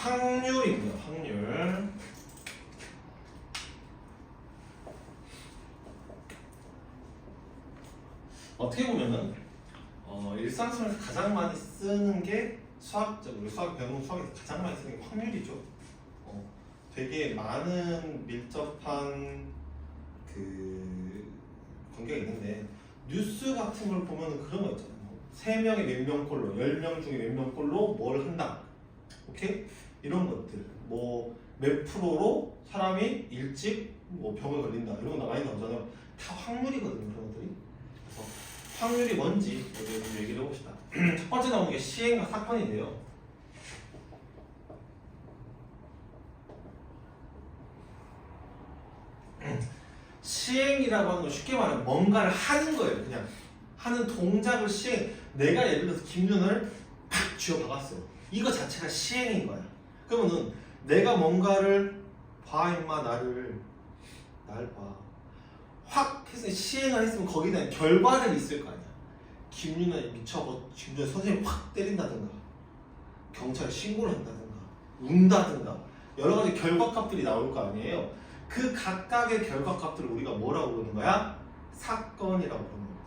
확률이고요. 확률. 어떻게 보면은 일상생활에서 가장 많이 쓰는 게 수학적으로 수학 배우는 수학에서 가장 많이 쓰는 게 확률이죠. 되게 많은 밀접한 그 관계가 있는데 뉴스 같은 걸 보면은 그런 거 있잖아요. 3명의 몇 명 골로 10명 중에 몇 명 골로 뭘 한다. 오케이? 이런 것들. 뭐 몇 프로로 사람이 일찍 뭐 병에 걸린다. 이런 거 많이 나오잖아요. 다 확률이거든요. 그런 것들이. 그래서 확률이 뭔지 좀 얘기를 해봅시다. 첫 번째 나오는 게 시행과 사건인데요. 시행이라고 하는 건 쉽게 말하면 뭔가를 하는 거예요. 그냥 하는 동작을 시행. 내가 예를 들어서 김윤을 팍 쥐어 박았어요. 이거 자체가 시행인 거야. 그러면은 내가 뭔가를 봐 임마 날 봐. 확 해서 시행을 했으면 거기에 대한 결과를 있을 거 아니야. 김윤아 미쳐고 김윤아 선생님 확 때린다든가 경찰에 신고를 한다든가 운다든가 여러 가지 결과값들이 나올 거 아니에요. 그 각각의 결과값들을 우리가 뭐라고 부르는 거야? 사건이라고 부르는 겁니다.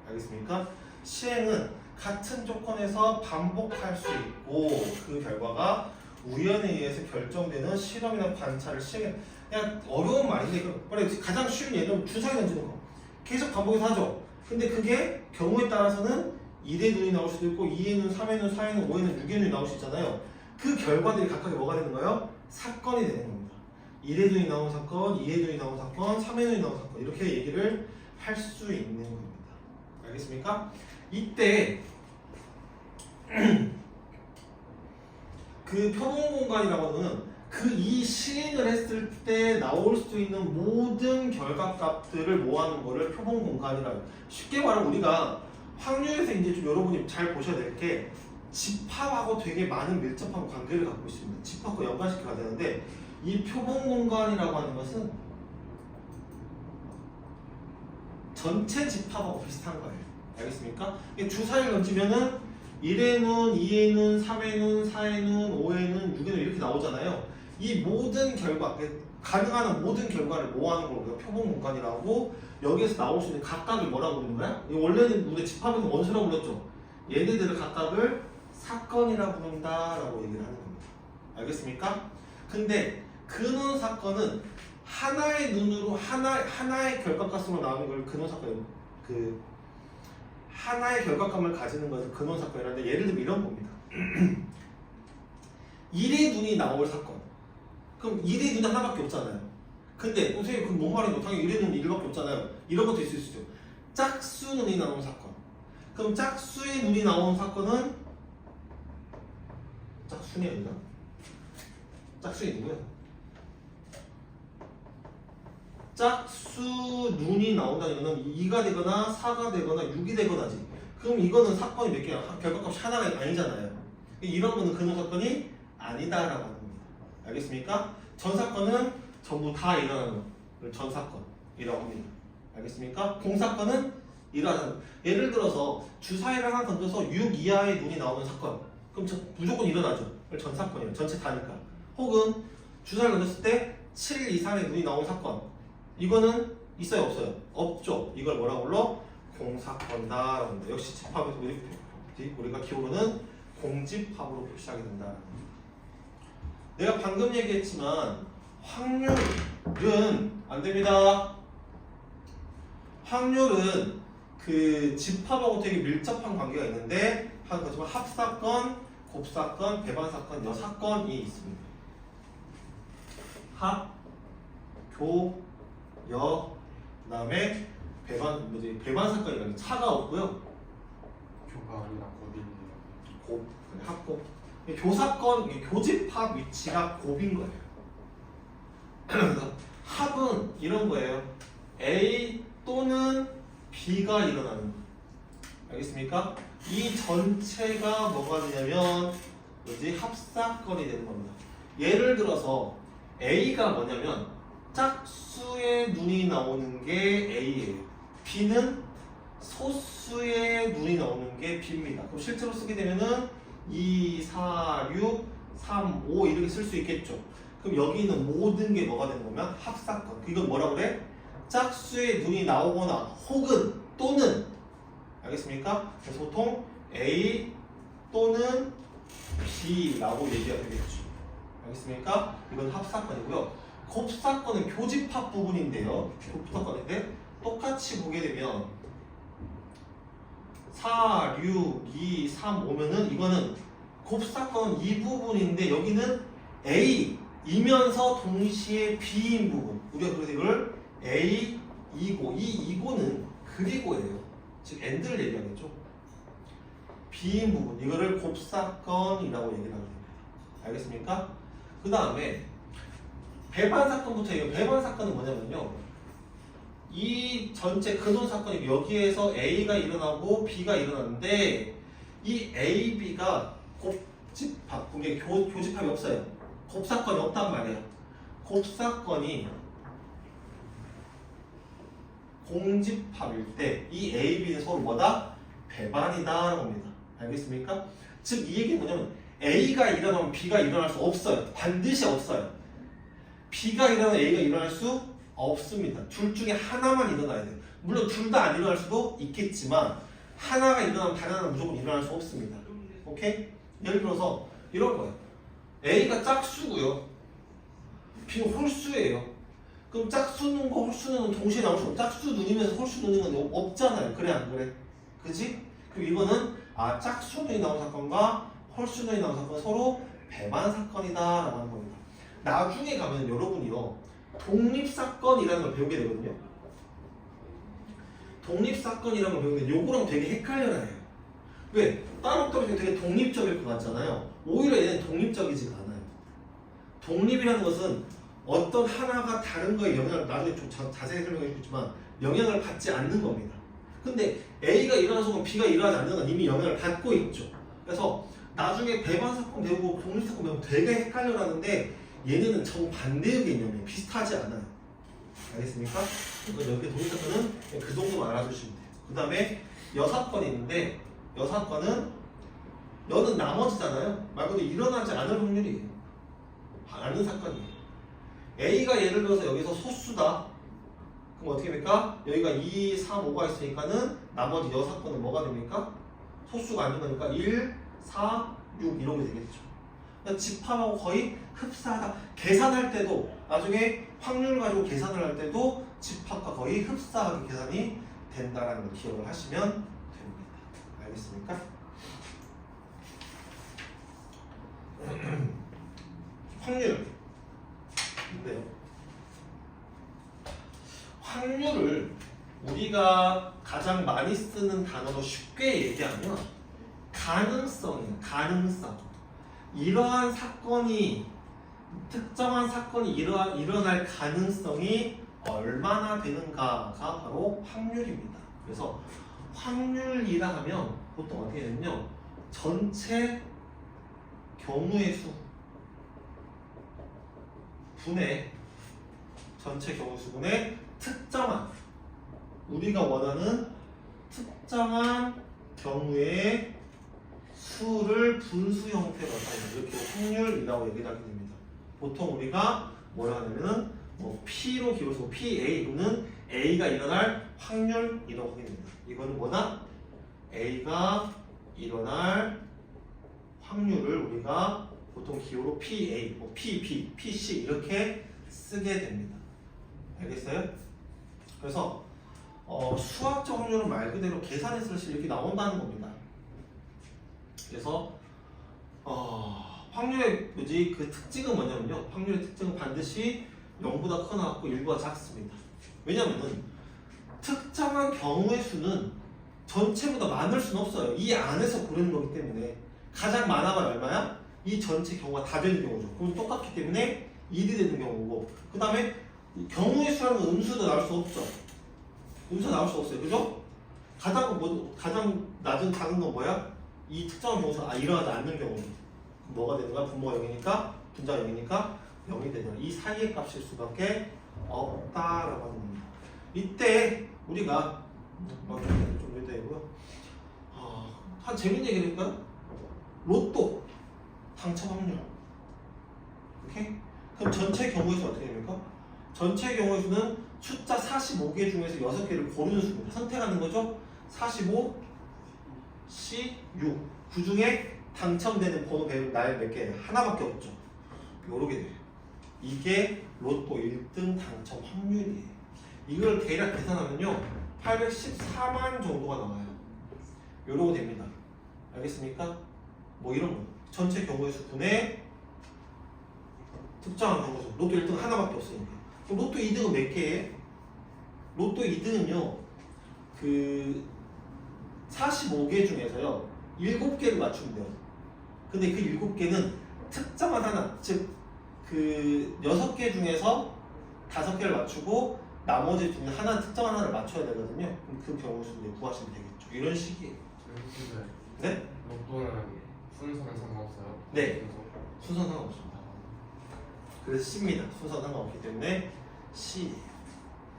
알겠습니까? 시행은 같은 조건에서 반복할 수 있고 그 결과가 우연에 의해서 결정되는 실험이나 관찰을 시행해. 그냥 어려운 말인데 빨리 가장 쉬운 예는 주사위 던지는 거. 계속 반복해서 하죠. 근데 그게 경우에 따라서는 2의 눈이 나올 수도 있고 2의 눈, 3의 눈, 4의 눈, 5의 눈, 6의 눈이 나올 수 있잖아요. 그 결과들이 각각이 뭐가 되는 거예요? 사건이 되는 겁니다. 1의 눈이 나온 사건, 2의 눈이 나온 사건, 3의 눈이 나온 사건 이렇게 얘기를 할 수 있는 겁니다. 알겠습니까? 이때 그 표본공간이라고 하는 그 이 시행을 했을 때 나올 수 있는 모든 결과값들을 모아놓은 거를 표본공간이라고 해요. 쉽게 말하면 우리가 확률에서 이제 좀 여러분이 잘 보셔야 될 게 집합하고 되게 많은 밀접한 관계를 갖고 있습니다. 집합과 연관시켜야 되는데 이 표본공간이라고 하는 것은 전체 집합하고 비슷한 거예요. 알겠습니까? 주사위를 던지면은 1의 눈, 2의 눈, 3의 눈, 4의 눈, 5의 눈, 6의 눈 이렇게 나오잖아요. 이 모든 결과, 가능한 모든 결과를 모아놓은 걸 우리가 표본공간이라고 하고 여기에서 나올 수 있는 각각을 뭐라고 부르는 거야? 원래는 우리 집합에서 원수라고 불렀죠. 얘네들을 각각을 사건이라고 부른다라고 얘기를 하는 겁니다. 알겠습니까? 근데 근원 사건은 하나의 눈으로 하나의 결과값으로 나오는 걸 근원 사건이에요. 하나의 결과값을 가지는 것을 근원 사건이라는데 예를 들면 이런 겁니다. 1의 눈이 나올 사건. 그럼 1의 눈이 하나밖에 없잖아요. 근데 선생님 그럼 뭔 말인가? 당연히 1의 눈이 1밖에 없잖아요. 이런 것도 있을 수 있죠. 짝수 눈이 나온 사건. 그럼 짝수의 눈이 나온 사건은 짝순이 아니라 짝수의 누구야? 짝수 눈이 나온다는 거는 2가 되거나 4가 되거나 6이 되거나지. 그럼 이거는 사건이 몇 개야? 결과값이 하나가 아니잖아요. 이런 거는 근원 사건이 아니다라고 하는 겁니다. 알겠습니까? 전 사건은 전부 다 일어나는 걸 전 사건이라고 합니다. 알겠습니까? 공사건은 일어나는. 예를 들어서 주사위를 하나 던져서 6 이하의 눈이 나오는 사건. 그럼 무조건 일어나죠. 전 사건이에요. 전체 다니까. 혹은 주사위를 던졌을 때 7 이상의 눈이 나오는 사건. 이거는 있어요, 없어요? 없죠. 이걸 뭐라고 불러? 공사건다라고 합니다. 역시 집합에서 우리가 기호로는 공집합으로 표시하게 된다. 내가 방금 얘기했지만 확률은 안 됩니다. 확률은 그 집합하고 되게 밀접한 관계가 있는데 하지만 합사건, 곱사건, 배반사건, 여사건이 있습니다. 합, 교, 여, 그다음에 배반 사건이라는 차가 없고요. 교가 아니라 곱입니다. 곱, 합곱. 교사건, 교집합 위치가 곱인 거예요. 그래서 합은 이런 거예요. A 또는 B가 일어나는 거. 알겠습니까? 이 전체가 뭐가 되냐면 합사건이 되는 겁니다. 예를 들어서 A가 뭐냐면 짝수의 눈이 나오는 게 A예요. B는 소수의 눈이 나오는 게 B입니다. 그럼 실제로 쓰게 되면은 2, 4, 6, 3, 5 이렇게 쓸 수 있겠죠. 그럼 여기 있는 모든 게 뭐가 되는 거면 합사건. 이건 뭐라 그래? 짝수의 눈이 나오거나 혹은 또는 알겠습니까? 그래서 보통 A 또는 B라고 얘기가 되겠죠. 알겠습니까? 이건 합사건이고요. 곱사건은 교집합 부분인데요. 곱사건인데 똑같이 보게 되면 4, 6, 2, 3 오면은 이거는 곱사건은 이 부분인데 여기는 A이면서 동시에 B인 부분. 우리가 그래서 이걸 A, 이고 이 이고는 그리고예요. 즉 and를 얘기하겠죠. B인 부분 이거를 곱사건이라고 얘기를 하는 겁니다. 알겠습니까? 그 다음에 배반 사건부터 얘기해요. 배반 사건은 뭐냐면요. 이 전체 근원 사건이 여기에서 A가 일어나고 B가 일어나는데 이 A, B가 곱집합, 그게 교집합이 없어요. 곱사건이 없단 말이에요. 곱사건이 공집합일 때 이 A, B는 서로 뭐다? 배반이다라고 합니다. 알겠습니까? 즉 이 얘기는 뭐냐면 A가 일어나면 B가 일어날 수 없어요. 반드시 없어요. B가 일어나면 A가 일어날 수 없습니다. 둘 중에 하나만 일어나야 돼요. 물론 둘 다 안 일어날 수도 있겠지만 하나가 일어나면 다른 하나는 무조건 일어날 수 없습니다. 오케이? 예를 들어서 이런 거예요. A가 짝수고요. B는 홀수예요. 그럼 짝수 눈과 홀수 눈은 동시에 나올 수 없고 짝수 눈이면서 홀수 눈인 건 없잖아요. 그래 안 그래? 그지? 그럼 이거는 짝수 눈이 나온 사건과 홀수 눈이 나온 사건은 서로 배반 사건이다 라고 하는 겁니다. 나중에 가면 여러분이요 독립사건이라는 걸 배우게 되거든요. 독립사건이라는 걸 배우는데 요거랑 되게 헷갈려요. 왜? 따로 되게 독립적일 것 같잖아요. 오히려 얘는 독립적이지가 않아요. 독립이라는 것은 어떤 하나가 다른 거에 영향을 나중에 좀 자세히 설명해 주겠지만 영향을 받지 않는 겁니다. 근데 A가 일어나는 순간 B가 일어나지 않는 건 이미 영향을 받고 있죠. 그래서 나중에 배반 사건 배우고 독립사건 배우면 되게 헷갈려라는데 얘네는 정반대의 개념이에요. 비슷하지 않아요. 알겠습니까? 그러니까 여기 독립사건은 그 정도만 알아두시면 돼요. 그 다음에 여사건이 있는데 여사건은 여는 나머지잖아요. 말 그대로 일어나지 않을 확률이에요. 않은 사건이에요. A가 예를 들어서 여기서 소수다. 그럼 어떻게 됩니까? 여기가 2, 3, 5가 있으니까는 나머지 여사건은 뭐가 됩니까? 소수가 아닌 거니까 1, 4, 6 이런 게 되겠죠. 그러니까 집합하고 거의 흡사하다. 계산할 때도 나중에 확률 가지고 계산을 할 때도 집합과 거의 흡사하게 계산이 된다는 걸 기억을 하시면 됩니다. 알겠습니까? 확률. 근데요. 확률을 우리가 가장 많이 쓰는 단어로 쉽게 얘기하면 가능성이에요. 가능성. 이러한 사건이 특정한 사건이 일어날 가능성이 얼마나 되는가가 바로 확률입니다. 그래서 확률이라 하면 보통 어떻게 되냐면요. 전체 경우의 수 분의 전체 경우 수분의 특정한 우리가 원하는 특정한 경우의 수를 분수 형태로 나타내는 이렇게 확률이라고 얘기를 하게 됩니다. 보통 우리가 뭐라 하냐면은 P로 기울여서 PA는 A가 일어날 확률이라고 하게 됩니다. 이거는 뭐다? A가 일어날 확률을 우리가 보통 기호로 PA, PB, PC 이렇게 쓰게 됩니다. 알겠어요? 그래서 수학적 확률은 말 그대로 계산했을 때 이렇게 나온다는 겁니다. 그래서 확률의 그 특징은 뭐냐면요. 확률의 특징은 반드시 0보다 크거나 같고 1보다 작습니다. 왜냐면은 특정한 경우의 수는 전체보다 많을 수는 없어요. 이 안에서 고르는 거기 때문에 가장 많아봐야 얼마야? 이 전체 경우가 다 되는 경우죠. 그럼 똑같기 때문에 1이 되는 경우고 그 다음에 경우의 수라는 건 음수도 나올 수 없죠. 음수 나올 수 없어요. 그죠? 가장 낮은 작은 건 뭐야? 이 특정한 경우가 일어나지 않는 경우. 뭐가 되는 거야? 분모가 0이니까 분자가 0이니까 0이 되냐. 이 사이의 값일 수밖에 없다라고 하는 겁니다. 이때 우리가 좀 이따이고요. 한 재밌는 얘기니까 로또 당첨 확률 오케이? 그럼 전체 경우의 수 어떻게 됩니까? 전체 경우의 수는 숫자 45개 중에서 6개를 고르는 수입니다. 선택하는 거죠. 45, C, 6. 그 중에 당첨되는 번호 배우 나의 몇 개예요? 하나밖에 없죠. 요렇게 돼요. 이게 로또 1등 당첨 확률이에요. 이걸 대략 계산하면요 814만 정도가 나와요. 요러고 됩니다. 알겠습니까? 뭐 이런 거 전체 경우의 수 분의 특정한 경우의 수. 로또 1등 하나밖에 없으니까. 그럼 로또 2등은 몇 개예요? 로또 2등은요 그 45개 중에서요 7개를 맞추면 돼요. 근데 그 7개는 특정한 하나, 즉 그 6개 중에서 5개를 맞추고 나머지 중에 하나 특정한 하나를 맞춰야 되거든요. 그럼 그 경우 수 이제 구하시면 되겠죠. 이런 식이에요. 네? 로또는 순서는 상관없어요? 네. 순서는 상관없습니다. 그래서 C입니다. 순서는 상관없기 때문에 C.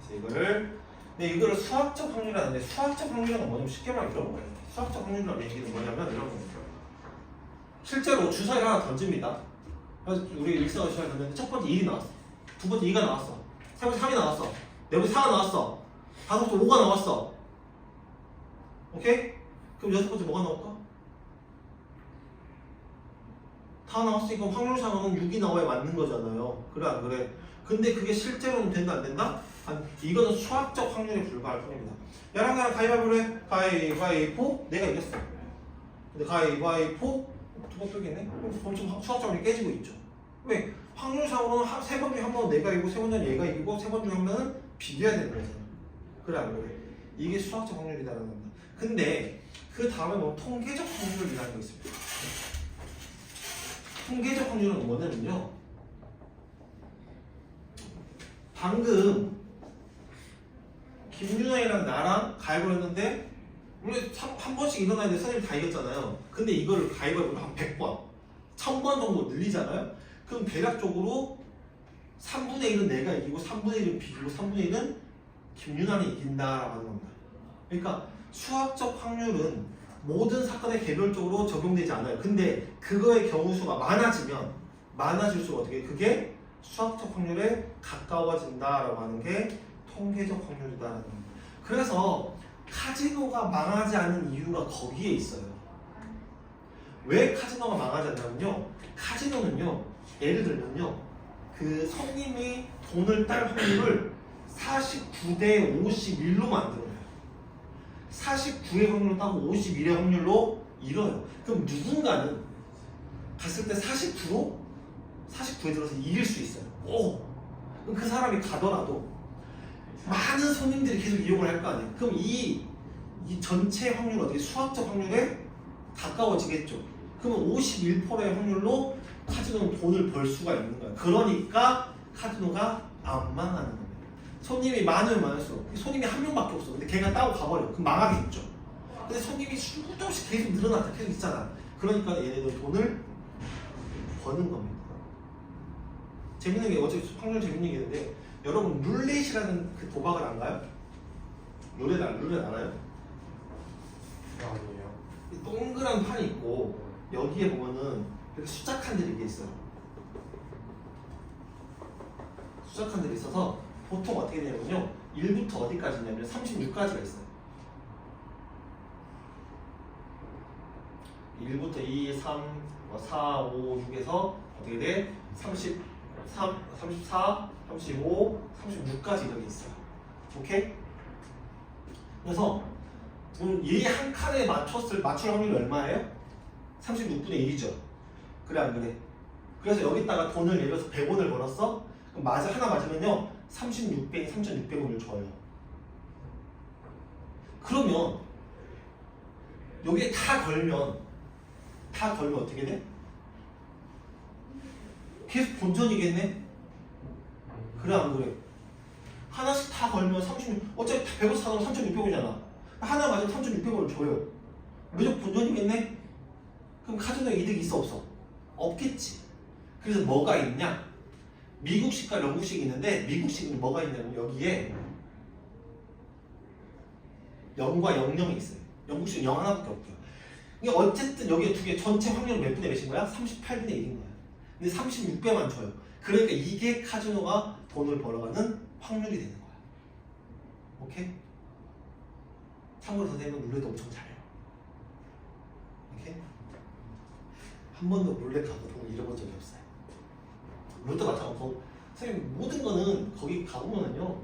그래서 이거를 이거를 수학적 확률이라는데 수학적 확률이란 뭐냐면 쉽게 말하면 이런 거예요. 수학적 확률이라는 얘기는 뭐냐면 이런 거예요. 실제로 주사위를 하나 던집니다. 그래서 우리 일사가 주사위를 던졌는데 첫 번째 1이 나왔어. 두 번째 2가 나왔어. 세 번째 3이 나왔어. 네 번째 4가 나왔어. 다섯 번째 5가 나왔어. 오케이? 그럼 여섯 번째 뭐가 나올까? 다 나왔으니까 확률상으로는 6이 나와야 맞는 거잖아요. 그래 안 그래? 근데 그게 실제로는 된다 안 된다? 이거는 수학적 확률에 불과할 뿐입니다. 야랑 나랑 가위바위보를 해. 가위바위보. 내가 이겼어. 근데 가위바위보 두 번 뜨겠네? 그럼 좀 수학적 확률이 깨지고 있죠. 왜? 확률상으로는 세 번 중에 한 번은 내가 이기고 세 번 중에 얘가 이기고 세 번 중에 한 번은 비교해야 되는 거잖아. 그래 안 그래? 이게 수학적 확률이라는 겁니다. 근데 그 다음에 뭐 통계적 확률이라는 게 있습니다. 통계적 확률은 뭐냐면요. 방금 김윤아이랑 나랑 가위바위보 했는데 원래 한 번씩 일어나야 돼. 선생님 다 이겼잖아요. 근데 이걸 가위바위보로 한 100번, 1000번 정도 늘리잖아요. 그럼 대략적으로 3분의 1은 내가 이기고 3분의 1은 비기고 3분의 1은 김윤아는 이긴다라고 하는 겁니다. 그러니까 수학적 확률은 모든 사건에 개별적으로 적용되지 않아요. 근데 그거의 경우 수가 많아지면 많아질수록 어떻게 그게 수학적 확률에 가까워진다라고 하는 게 통계적 확률이다라는 겁니다. 그래서 카지노가 망하지 않은 이유가 거기에 있어요. 왜 카지노가 망하지 않냐면요. 카지노는요. 예를 들면요. 그 손님이 돈을 딸 확률을 49대 51로 만들어요. 49의 확률로 따고 51의 확률로 잃어요. 그럼 누군가는 갔을 때 49에 들어서 이길 수 있어요. 그럼 그 사람이 가더라도 많은 손님들이 계속 이용을 할 거 아니에요. 그럼 이 전체 확률은 어떻게 수학적 확률에 가까워지겠죠. 그러면 51%의 확률로 카지노는 돈을 벌 수가 있는 거예요. 그러니까 카지노가 안 망하는 거예요. 손님이 많으면 많을수록 손님이 한 명밖에 없어. 근데 걔가 따고 가버려. 그럼 망하겠죠. 근데 손님이 수도 없이 계속 늘어나서 계속 있잖아. 그러니까 얘네들 돈을 버는 겁니다. 재밌는 게 어제 확률 재밌는 게 있는데 여러분 룰렛이라는 그 도박을 알아요? 룰렛 알아요? 아니에요. 동그란 판이 있고 여기에 보면은 이렇게 숫자 칸들이 이게 있어요. 숫자 칸들이 있어서 보통 어떻게 되냐면요 1부터 어디까지 있냐면 36까지가 있어요. 1부터 2, 3, 4, 5, 6에서 어떻게 돼? 33, 34, 35, 36까지 이렇게 있어요. 오케이? 그래서 얘 한 칸에 맞출 확률이 얼마예요? 36분의 1이죠. 그래 안 그래? 그래서 여기다가 돈을 예를 들어서 100원을 걸었어? 그럼 하나 맞으면요 36배인 3600원을 줘요. 그러면 여기에 다 걸면 어떻게 돼? 계속 본전이겠네? 그래 안 그래? 하나씩 다 걸면 어차피 100원 사면 3600원이잖아. 하나 맞으면 3600원을 줘요. 무조건 본전이겠네? 그럼 카지노에 이득이 있어 없어? 없겠지. 그래서 뭐가 있냐? 미국식과 영국식이 있는데 미국식은 뭐가 있냐면 여기에 0과 00이 있어요. 영국식은 0 하나밖에 없고요. 그러니까 어쨌든 여기 두 개 전체 확률은 몇 분의 몇인 거야? 38분의 1인 거야. 근데 36배만 줘요. 그러니까 이게 카지노가 돈을 벌어가는 확률이 되는 거야. 오케이? 참고로 선생님은 룰렛 엄청 잘해요. 오케이? 한 번도 룰렛 가서 돈을 잃어본 적이 없어요. 룰렛도 마찬가지고 선생님 모든 거는 거기 가보면은요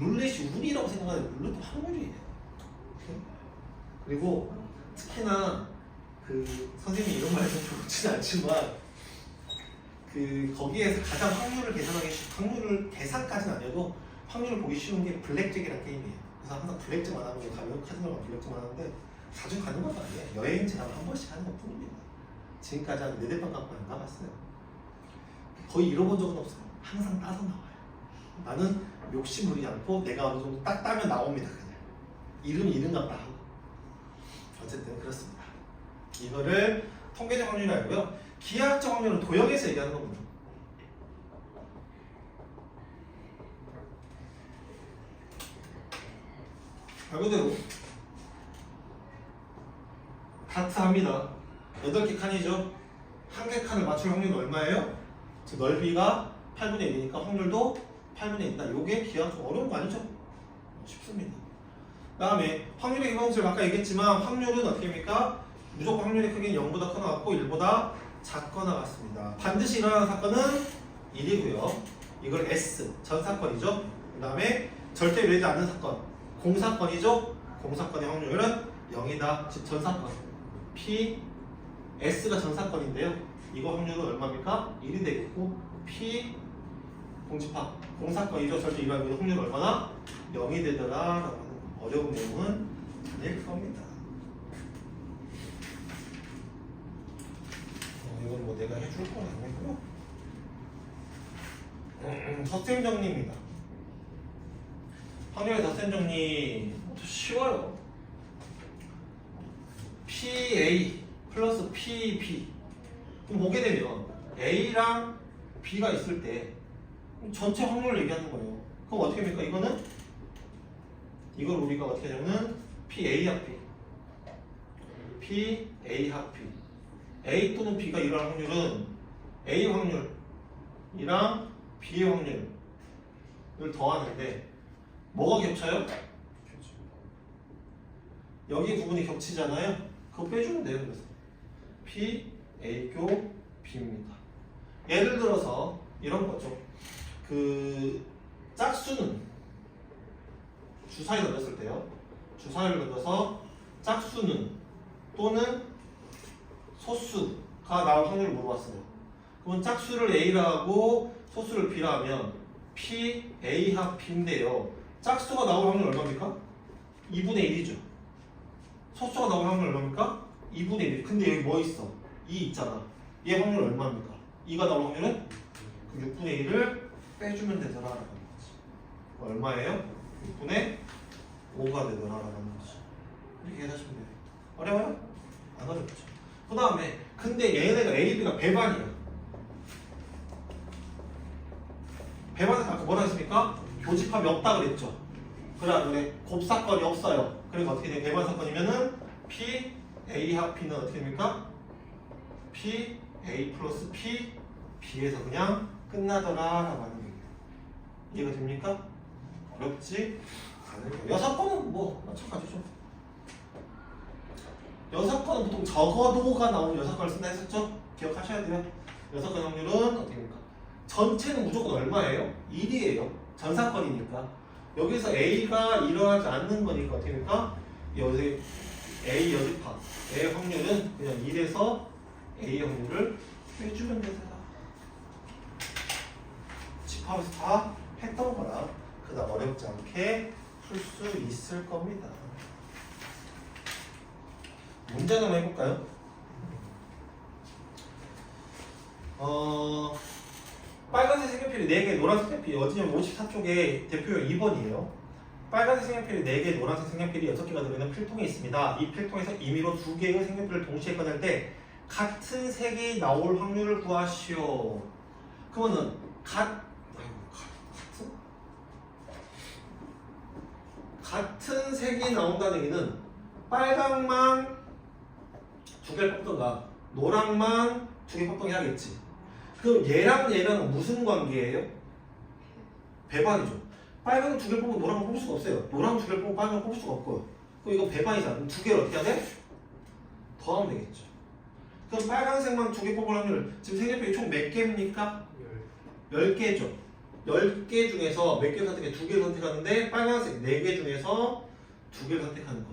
룰렛이 운이라고 생각하는 룰렛도 확률이에요. 오케이? 그리고 특히나 그 선생님이 이런 말 해서 좋지는 않지만 그 거기에서 가장 확률을 계산까지는 아니어도 확률을 보기 쉬운 게 블랙잭이라는 게임이에요. 그래서 항상 블랙잭만 하는 거 가면 카지노만 블랙잭만 하는데 자주 가는 것도 아니에요. 여행지 가면 한 번씩 하는 것 뿐입니다. 지금까지 한 4대빵 갖고 안 가봤어요. 거의 잃어본 적은 없어요. 항상 따서 나와요. 나는 욕심 부리지 않고 내가 어느 정도 딱 따면 나옵니다. 그냥 이름이 이름값다 하고. 어쨌든 그렇습니다. 이거를 통계적 확률이 아니고요. 기하학적 확률은 도형에서 얘기하는 겁니다. 말 그대로 다트 합니다. 8개 칸이죠. 한 개 칸을 맞출 확률은 얼마예요? 즉 넓이가 8분의 1이니까 확률도 8분의 1이다. 요게 기하학적 어려운 거 아니죠? 쉽습니다. 그 다음에 확률의 기본값을 아까 얘기했지만 확률은 어떻게 됩니까? 무조건 확률의 크기는 0보다 크거나 같고 1보다 작거나 같습니다. 반드시 일어나는 사건은 1이고요. 이걸 S, 전사건이죠. 그 다음에 절대 일어나지 않는 사건, 공사건이죠. 공사건의 확률은 0이다. 즉 전사건. P, S가 전사건인데요. 이거 확률은 얼마입니까? 1이 되겠고 P, 공집합, 공사건이죠. 절대 일어나는 확률은 얼마나? 0이 되더라. 라고 하는 어려운 내용은 아닐 겁니다. 이건 뭐 내가 해줄 건 아니고요. 덧셈 정리입니다. 확률의 덧셈 정리 쉬워요. PA 플러스 PB 그럼 보게 되면 A랑 B가 있을 때 전체 확률을 얘기하는 거예요. 그럼 어떻게 됩니까? 이거는 이걸 우리가 어떻게 하냐면 PA 합 B PA 합 B A 또는 B가 일어날 확률은 A 확률이랑 B의 확률을 더하는데 뭐가 겹쳐요? 여기 부분이 겹치잖아요. 그거 빼주면 돼요. 그래서 P, A 교 B입니다. 예를 들어서 이런 거죠. 그 짝수는 주사위를 던졌을 때요. 주사위를 던져서 짝수는 또는 소수가 나올 확률을 물어봤어요. 그럼 짝수를 A라 하고 소수를 B라 하면 P, A 합 B인데요. 짝수가 나올 확률 얼마입니까? 2분의 1이죠. 소수가 나올 확률 얼마입니까? 2분의 1. 근데 여기 뭐 있어? 2 있잖아. 얘 확률 얼마입니까? 2가 나올 확률은? 그 6분의 1을 빼주면 되더라 라는 거지. 얼마예요? 6분의 5가 되더라 라는 거지. 이렇게 해주시면 돼요. 어려워요? 안 어렵죠. 그 다음에 근데 얘네가 A, B가 배반이야. 배반에서 아까 뭐라 했습니까? 교집합이 없다 그랬죠. 그래 곱사건이 없어요. 그래서 어떻게 돼? 배반 사건이면은 P, A 합 P는 어떻게 됩니까? P, A 플러스 P, B에서 그냥 끝나더라 라고 하는 거예요. 이해가 됩니까? 어렵지 않을 거예요. 6건은 뭐 마찬가지죠. 6건은 보통 적어도가 나오는 6건을 쓴다 했었죠? 기억하셔야 돼요. 6건 확률은 어떻게 됩니까? 전체는 무조건 얼마예요? 1이에요. 전사건이니까. 여기서 A가 일어나지 않는 거니까 어떻게 됩니까? 여기 A 여집합의 확률은 그냥 1에서 A의 확률을 빼주면 되잖아. 집합에서 다 했던 거라 그다음 어렵지 않게 풀 수 있을 겁니다. 문제 하나 해볼까요? 빨간색 색연필이 4개, 노란색 색연필이 어디냐면 54쪽에 대표용 2번이에요. 빨간색 색연필이 4개, 노란색 색연필이 6개가 들어있는 필통에 있습니다. 이 필통에서 임의로 2개의 색연필을 동시에 꺼낼 때 같은 색이 나올 확률을 구하시오. 그러면은 같은 색이 나온다는 얘기는 빨강만 2개를 뽑던가 노랑만 2개 뽑던가 해야겠지. 그럼 얘랑 얘랑 무슨 관계예요? 배반이죠. 빨간 두 개를 뽑으면 노란 거 뽑을 수가 없어요. 노란 두 개를 뽑으면 빨간 거 뽑을 수가 없고요. 그럼 이거 배반이잖아. 그럼 두 개를 어떻게 해야 돼? 더하면 되겠죠. 그럼 빨간색만 두 개 뽑을 확률 지금 색연필이 총 몇 개입니까? 10개죠. 10개 중에서 몇 개를 선택해? 두 개를 선택하는데 빨간색 4개 중에서 두 개를 선택하는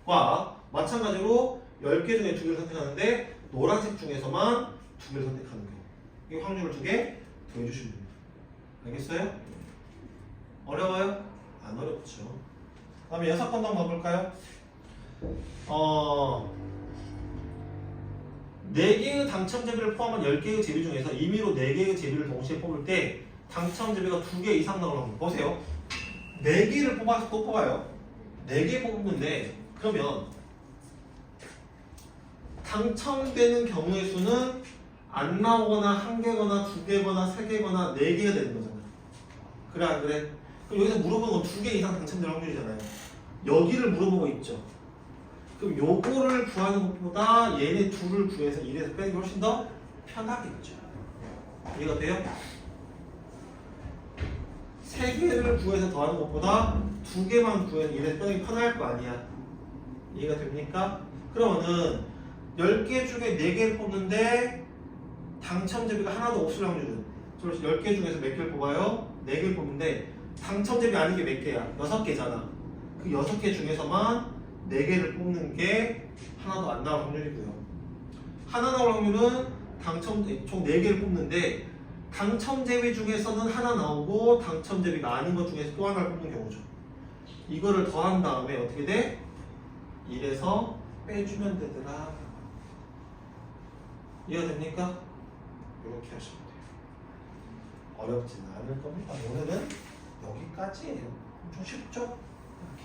거와 마찬가지로 10개 중에 두 개를 선택하는데 노란색 중에서만 두 개를 선택하는 거. 이 확률을 두 개 더해주시면 됩니다. 알겠어요? 어려워요? 안 어렵죠. 그 다음에 6번 더 봐볼까요? 4개의 당첨 제비를 포함한 10개의 제비 중에서 임의로 4개의 제비를 동시에 뽑을 때 당첨 제비가 2개 이상 나오는 거 보세요. 4개를 뽑아서 또 뽑아요. 4개 뽑는데 그러면 당첨되는 경우의 수는 안 나오거나 1개거나 2개거나 3개거나 4개가 되는 거잖아. 그래 안 그래? 그럼 여기서 물어보는 건 2개 이상 당첨될 확률이잖아요. 여기를 물어보고 있죠. 그럼 요거를 구하는 것보다 얘네 둘을 구해서 1에서 빼는 게 훨씬 더 편하겠죠. 이해가 돼요? 3개를 구해서 더하는 것보다 2개만 구해서 1에서 빼는 게 편할 거 아니야. 이해가 됩니까? 그러면은 10개 중에 4개를 뽑는데 당첨 제비가 하나도 없을 확률은 10개 중에서 몇 개를 뽑아요? 4개를 뽑는데 당첨 제비 아닌 게 몇 개야? 6개잖아. 그 6개 중에서만 4개를 뽑는 게 하나도 안 나올 확률이고요. 하나 나올 확률은 총 4개를 뽑는데 당첨 제비 중에서는 하나 나오고 당첨 제비가 아닌 것 중에서 또 하나를 뽑는 경우죠. 이거를 더한 다음에 어떻게 돼? 1에서 빼주면 되더라. 이해가 됩니까? 이렇게 하시면 돼요. 어렵지는 않을 겁니다. 오늘은 여기까지예요. 엄청 쉽죠? 이렇게.